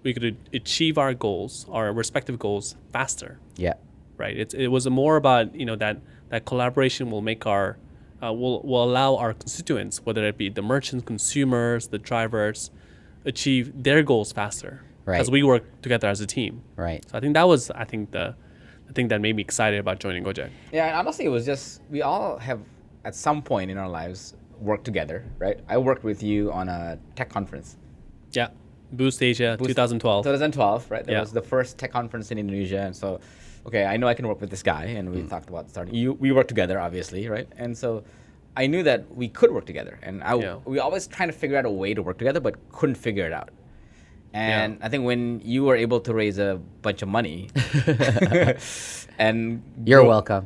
we could achieve our goals, our respective goals, faster. Yeah. Right. It was more about, you know, that collaboration will make our will allow our constituents, whether it be the merchants, consumers, the drivers, achieve their goals faster. Right. As we work together as a team. Right. So I think that was the thing that made me excited about joining Gojek. Yeah, and honestly, it was just, we all have, at some point in our lives, worked together, right? I worked with you on a tech conference. Yeah. Boost Asia, 2012. 2012, right? That Yeah. was the first tech conference in Indonesia. And so, okay, I know I can work with this guy. And we talked about starting. We worked together, obviously, right? And so I knew that we could work together. And we always trying to figure out a way to work together, but couldn't figure it out. And I think when you were able to raise a bunch of money, and You're welcome.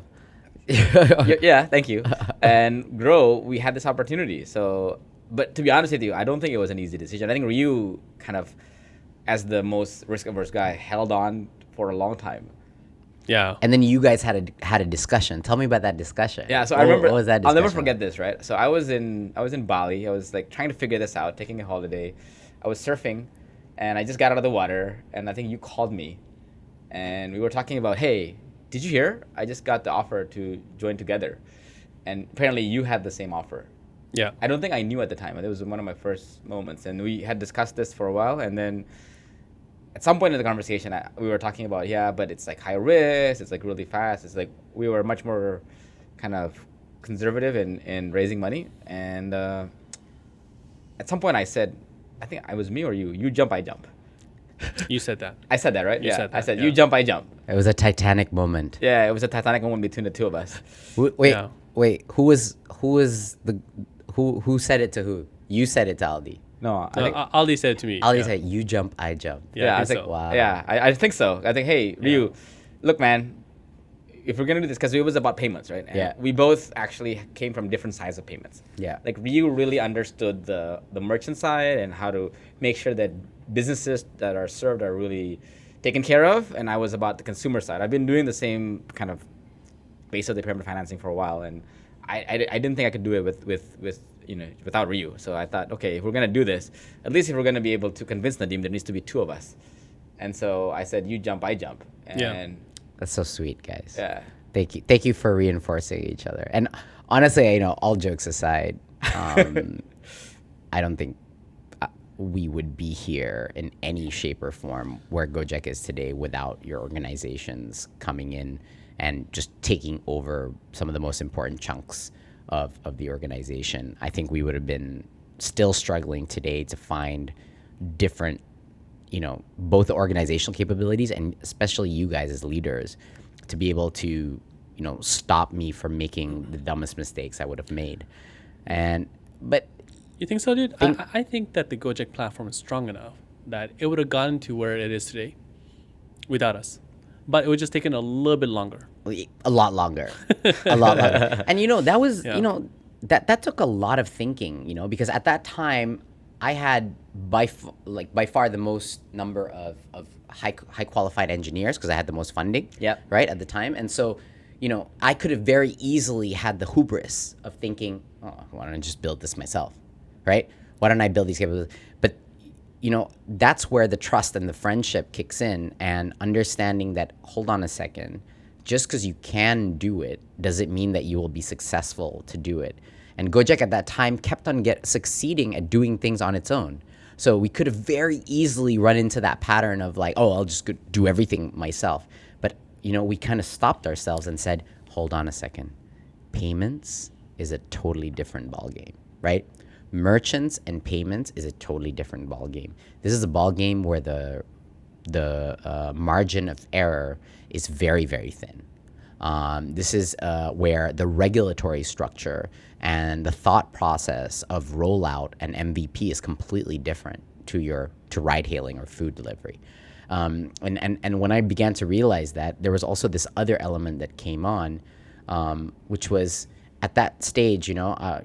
yeah, thank you, and grow, we had this opportunity. So, but to be honest with you, I don't think it was an easy decision. I think Ryu kind of, as the most risk-averse guy, held on for a long time. Yeah. And then you guys had a discussion. Tell me about that discussion. Yeah, so I remember. What was that I'll never discussion? forget this. Right. So I was in Bali. I was like trying to figure this out, taking a holiday. I was surfing, and I just got out of the water, and I think you called me, and we were talking about, hey, did you hear? I just got the offer to join together, and apparently you had the same offer. Yeah. I don't think I knew at the time. It was one of my first moments, and we had discussed this for a while, and then at some point in the conversation, we were talking about, but it's like high risk, it's like really fast. It's like we were much more kind of conservative in raising money, and at some point I said, I think it was me or you jump, I jump. You said that. I said that, right? You said that, I said, yeah. you jump, I jump. It was a Titanic moment. Yeah, it was a Titanic moment between the two of us. Wait. Who said it to who? You said it to Aldi. No, I No, think, Ali said it to me. Aldi said, "You jump, I jump." Yeah, I I think think so. Wow. Yeah, I think so. I think, hey, Ryu, look, man, if we're gonna do this, because it was about payments, right? And Yeah. we both actually came from different sides of payments. Yeah. Like Ryu really understood the merchant side and how to make sure that businesses that are served are really taken care of, and I was about the consumer side. I've been doing the same kind of base of the pyramid financing for a while, and I didn't think I could do it with without Ryu. So I thought, okay, if we're gonna do this, at least if we're gonna be able to convince Nadim, there needs to be two of us. And so I said, you jump, I jump. And That's so sweet, guys. yeah. Thank you for reinforcing each other. And honestly, all jokes aside, I don't think we would be here in any shape or form where Gojek is today without your organizations coming in and just taking over some of the most important chunks of the organization. I think we would have been still struggling today to find different, both organizational capabilities and especially you guys as leaders to be able to, stop me from making the dumbest mistakes I would have made. But You think so, dude? I think that the Gojek platform is strong enough that it would have gotten to where it is today without us. But it would just taken a little bit longer. A lot longer. A lot longer. And that was, that took a lot of thinking, because at that time I had by far the most number of high qualified engineers because I had the most funding. Yep. Right at the time. And so, I could have very easily had the hubris of thinking, why don't I just build this myself? Right? Why don't I build these capabilities? But that's where the trust and the friendship kicks in, and understanding that, hold on a second, just because you can do it doesn't mean that you will be successful to do it. And Gojek at that time kept on succeeding at doing things on its own. So we could have very easily run into that pattern of like, oh, I'll just do everything myself. But, we kind of stopped ourselves and said, hold on a second. Payments is a totally different ballgame, right? Merchants and payments is a totally different ballgame. This is a ballgame where the margin of error is very, very thin. This is where the regulatory structure and the thought process of rollout and MVP is completely different to ride hailing or food delivery. And when I began to realize that, there was also this other element that came on, which was at that stage, I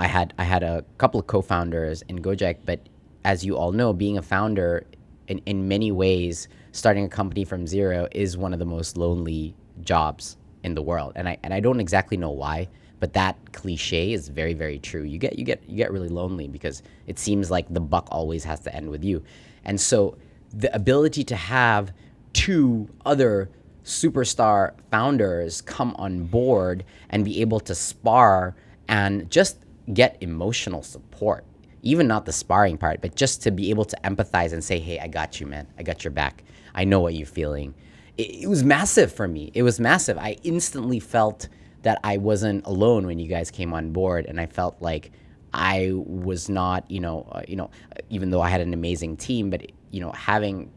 had a couple of co-founders in Gojek, but as you all know, being a founder in many ways, starting a company from zero is one of the most lonely jobs in the world. And I don't exactly know why, but that cliche is very, very true. You get really lonely because it seems like the buck always has to end with you. And so the ability to have two other superstar founders come on board and be able to spar and just get emotional support, even not the sparring part, but just to be able to empathize and say, hey, I got you, man. I got your back. I know what you're feeling. It was massive for me. It was massive. I instantly felt that I wasn't alone when you guys came on board, and I felt like I was not, even though I had an amazing team, but having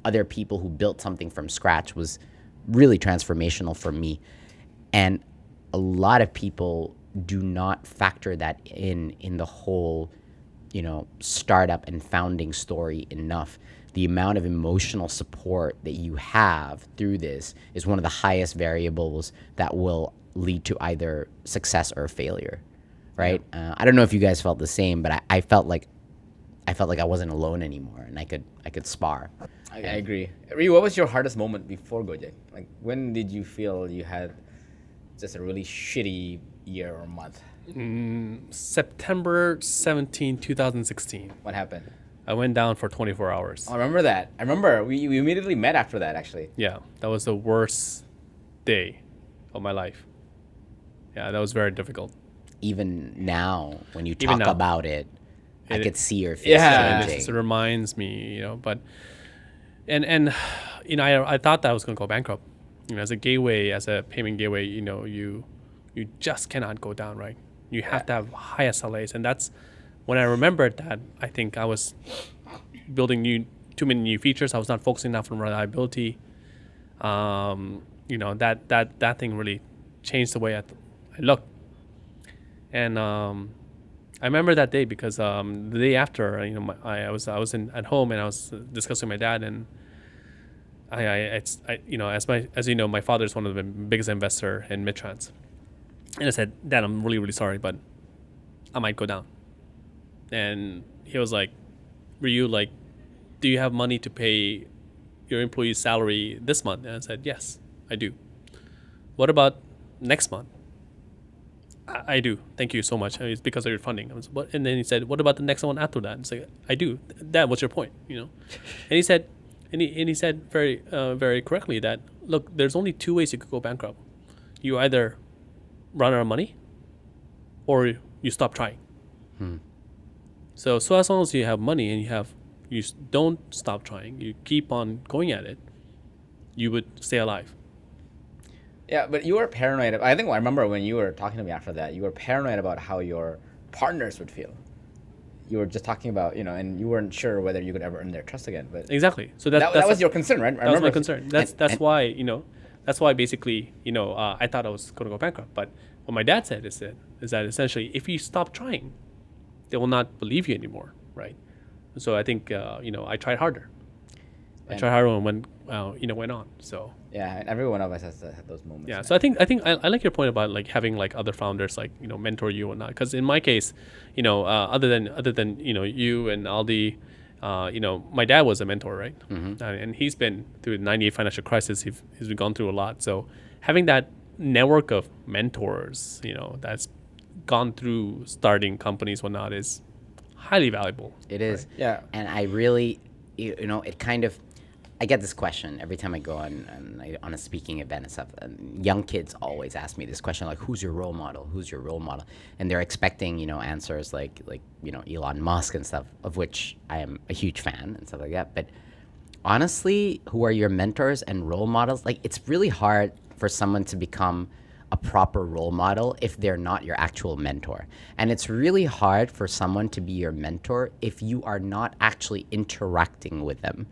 other people who built something from scratch was really transformational for me. And a lot of people do not factor that in the whole, startup and founding story enough. The amount of emotional support that you have through this is one of the highest variables that will lead to either success or failure, right? I don't know if you guys felt the same, but I felt like I wasn't alone anymore, and I could spar. I agree. Ryu, what was your hardest moment before Gojek? Like, when did you feel you had just a really shitty year or month? September 17, 2016. What happened? I went down for 24 hours. I remember that. I remember we immediately met after that, actually. Yeah, that was the worst day of my life. Yeah, that was very difficult. Even now, when you talk about it, I could see your face changing. It reminds me, but I thought that I was going to go bankrupt. As a gateway, as a payment gateway, you just cannot go down, right? You have to have high SLAs, and that's when I remembered that. I think I was building too many new features. I was not focusing enough on reliability. That thing really changed the way I looked. And I remember that day because the day after, I was at home and I was discussing with my dad, and as my father is one of the biggest investor in Midtrans, and I said, Dad, I'm really, really sorry, but I might go down. And he was like, Ryu, do you have money to pay your employee's salary this month? And I said, yes, I do. What about next month? I do. Thank you so much. It's because of your funding. And then he said, what about the next one after that? And it's like, I do. Dad, what's your point? And he said, he said very, very correctly that, look, there's only two ways you could go bankrupt. You either run out of money or you stop trying. So as long as you have money and you don't stop trying, you keep on going at it, you would stay alive. Yeah, but you were paranoid. I think I remember when you were talking to me after that, you were paranoid about how your partners would feel. You were just talking about, and you weren't sure whether you could ever earn their trust again. But exactly. So that was your concern, right? That was my concern. That's why, that's why basically, I thought I was going to go bankrupt. But what my dad said is that essentially, if you stop trying, they will not believe you anymore, right? So I think, I tried harder. I tried harder when went on. So yeah, and every one of us has those moments. Yeah, so I think I like your point about having other founders mentor you or not. Because in my case, other than you and Aldi, my dad was a mentor, right? And he's been through the '98 financial crisis. He's been gone through a lot. So having that network of mentors, that's gone through starting companies, whatnot, is highly valuable. It is. Right? Yeah. And I really, it kind of, I get this question every time I go on a speaking event and stuff. And young kids always ask me this question, like, who's your role model? Who's your role model? And they're expecting, answers like Elon Musk and stuff, of which I am a huge fan and stuff like that. But honestly, who are your mentors and role models? Like, it's really hard for someone to become a proper role model if they're not your actual mentor. And it's really hard for someone to be your mentor if you are not actually interacting with them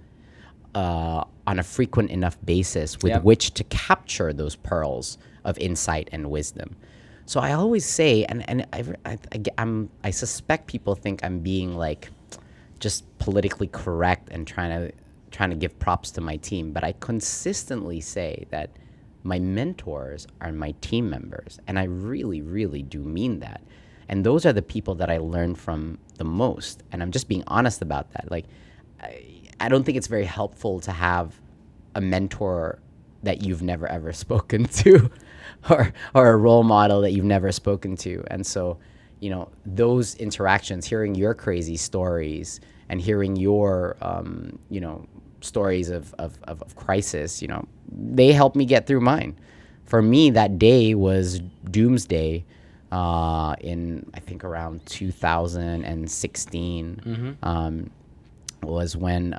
on a frequent enough basis with which to capture those pearls of insight and wisdom. So I always say, and I suspect people think I'm being like just politically correct and trying to give props to my team, but I consistently say that my mentors are my team members, and I really, really do mean that. And those are the people that I learn from the most, and I'm just being honest about that. Like, I don't think it's very helpful to have a mentor that you've never ever spoken to or a role model that you've never spoken to. And so, those interactions, hearing your crazy stories and hearing your, stories of crisis, they helped me get through mine. For me, that day was doomsday in, I think, around 2016. Was when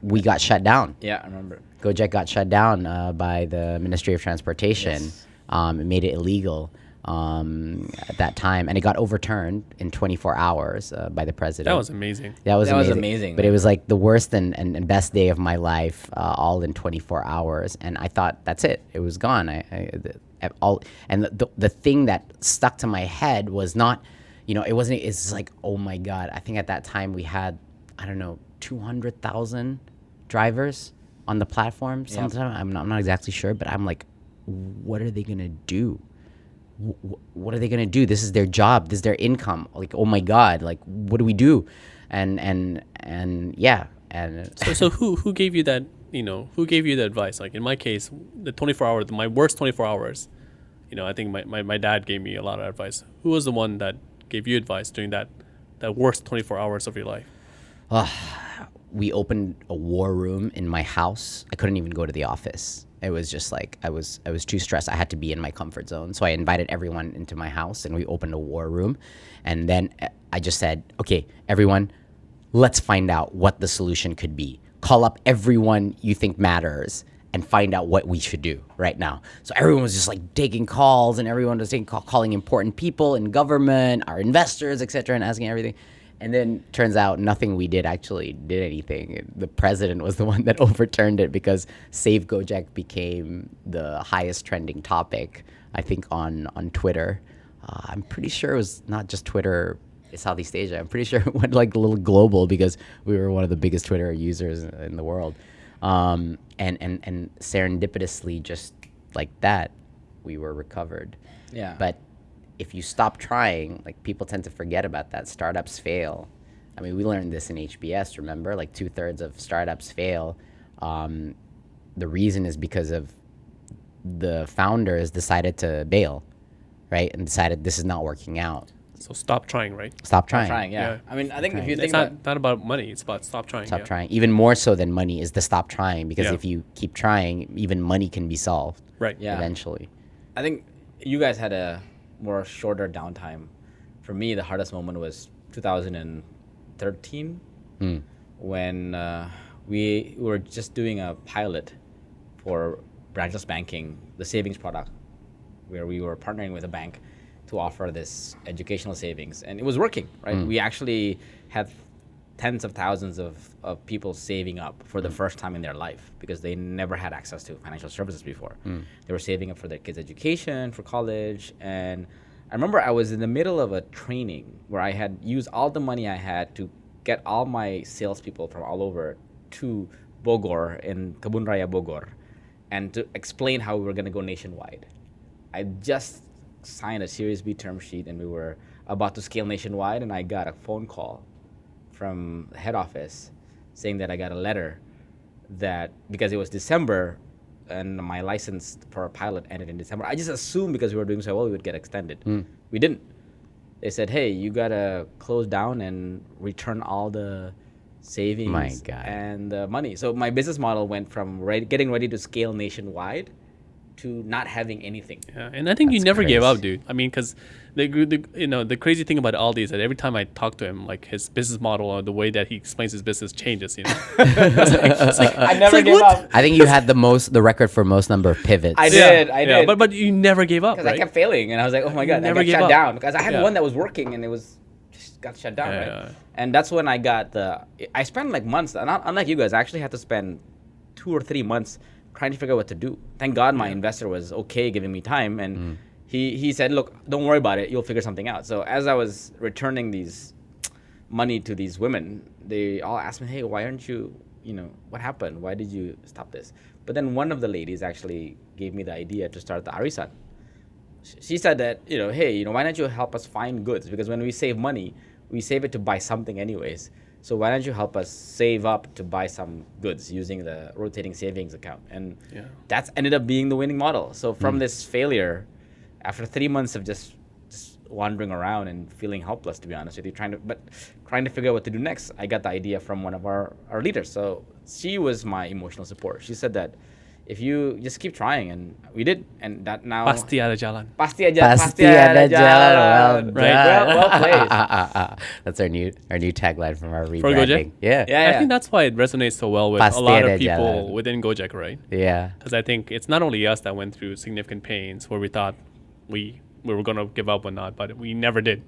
we got shut down. Yeah, I remember. Gojek got shut down by the Ministry of Transportation. Yes. It made it illegal at that time, and it got overturned in 24 hours by the president. That was amazing. That was amazing. But it was like the worst and best day of my life, all in 24 hours. And I thought, that's it. It was gone. The thing that stuck to my head was not, it's like, oh my God. I think at that time we had, 200,000 drivers on the platform. Sometimes I'm not exactly sure, but I'm like, what are they going to do? What are they going to do? This is their job. This is their income. Like, oh my God, like, what do we do? And yeah. And so who gave you that, who gave you the advice? Like in my case, the 24 hours, my worst 24 hours, I think my dad gave me a lot of advice. Who was the one that gave you advice during that worst 24 hours of your life? We opened a war room in my house. I couldn't even go to the office. It was just like, I was too stressed. I had to be in my comfort zone. So I invited everyone into my house and we opened a war room. And then I just said, okay, everyone, let's find out what the solution could be. Call up everyone you think matters and find out what we should do right now. So everyone was just like taking calls, and everyone was calling important people in government, our investors, etc., and asking everything. And then turns out nothing we did actually did anything. The president was the one that overturned it because Save Gojek became the highest trending topic, I think, on Twitter. I'm pretty sure it was not just Twitter, Southeast Asia. I'm pretty sure it went like a little global because we were one of the biggest Twitter users in the world. And serendipitously, just like that, we were recovered. Yeah. But if you stop trying, like, people tend to forget about that. Startups fail. I mean, we learned this in HBS, remember? Like 2/3 of startups fail. The reason is because of the founders decided to bail, right? And decided this is not working out. So stop trying, right? Stop trying. Yeah. I mean, I think if you think it's not about money. It's about stop trying. Stop trying. Even more so than money is the stop trying, because if you keep trying, even money can be solved. Right. Yeah. Eventually. I think you guys had a more shorter downtime. For me, the hardest moment was 2013 when we were just doing a pilot for branchless banking, the savings product, where we were partnering with a bank to offer this educational savings, and it was working, right? We actually had tens of thousands of people saving up for the first time in their life because they never had access to financial services before. They were saving up for their kids' education, for college. And I remember I was in the middle of a training where I had used all the money I had to get all my salespeople from all over to Bogor, in Kebun Raya Bogor, and to explain how we were going to go nationwide. I just signed a Series B term sheet and we were about to scale nationwide, and I got a phone call from the head office saying that I got a letter that because it was December and my license for a pilot ended in December, I just assumed because we were doing so well we would get extended. We didn't. They said, hey, you gotta close down and return all the savings, My God. and money. So my business model went from getting ready to scale nationwide to not having anything. Yeah, and I think you That's never gave crazy. up, dude. I mean, because the crazy thing about Aldi is that every time I talk to him, like his business model or the way that he explains his business changes. I never gave up. I think you had the record for most number of pivots. I did. I did. But you never gave up, Because right? I kept failing, and I was like, oh my God, I never got gave shut up. down. Because I had Yeah. one that was working, and it was just got shut down, right? Yeah. And that's when I got I spent like months, unlike you guys, I actually had to spend 2 or 3 months trying to figure out what to do. Thank God my investor was okay giving me time, and he said, look, don't worry about it, you'll figure something out. So as I was returning these money to these women, they all asked me, hey, why aren't you, what happened? Why did you stop this? But then one of the ladies actually gave me the idea to start the Arisan. She said that, hey, why don't you help us find goods? Because when we save money, we save it to buy something anyways. So why don't you help us save up to buy some goods using the rotating savings account? And that's ended up being the winning model. So from this failure, after 3 months of just wandering around and feeling helpless, to be honest with you, trying to figure out what to do next, I got the idea from one of our leaders. So she was my emotional support. She said that if you just keep trying, and we did, and that now Pasti ada jalan. pasti ada jalan. jalan. Well Right. done. Well played. That's our new tagline from our Gojek? rebranding. Yeah. Yeah. I think that's why it resonates so well with Pasti a lot ada of people jalan. within Gojek, right? Yeah. Because I think it's not only us that went through significant pains where we thought we were going to give up or not, but we never did.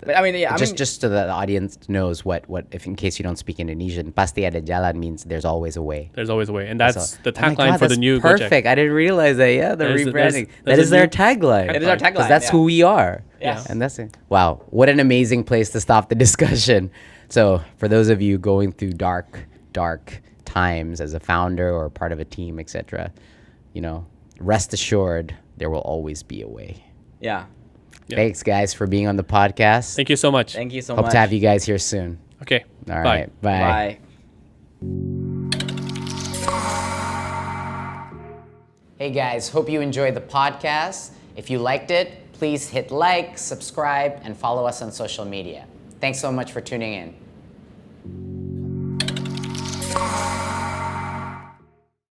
But I mean, yeah, Just so that the audience knows what if in case you don't speak Indonesian, pasti ada jalan means there's always a way. There's always a way. And that's the Oh my tagline God, for the that's new perfect. Gojek. I didn't realize that. Yeah, the There's- rebranding. there's That a is their new tagline. It is our tagline. Because that's who we are. Yes. And that's it. Wow, what an amazing place to stop the discussion. So for those of you going through dark times as a founder or part of a team, etc., rest assured there will always be a way. Yeah. Yeah. Thanks, guys, for being on the podcast. Thank you so much. Thank you so Hope much. to have you guys here soon. Okay. All Bye. right. Bye. Bye. Hey guys, hope you enjoyed the podcast. If you liked it, please hit like, subscribe, and follow us on social media. Thanks so much for tuning in.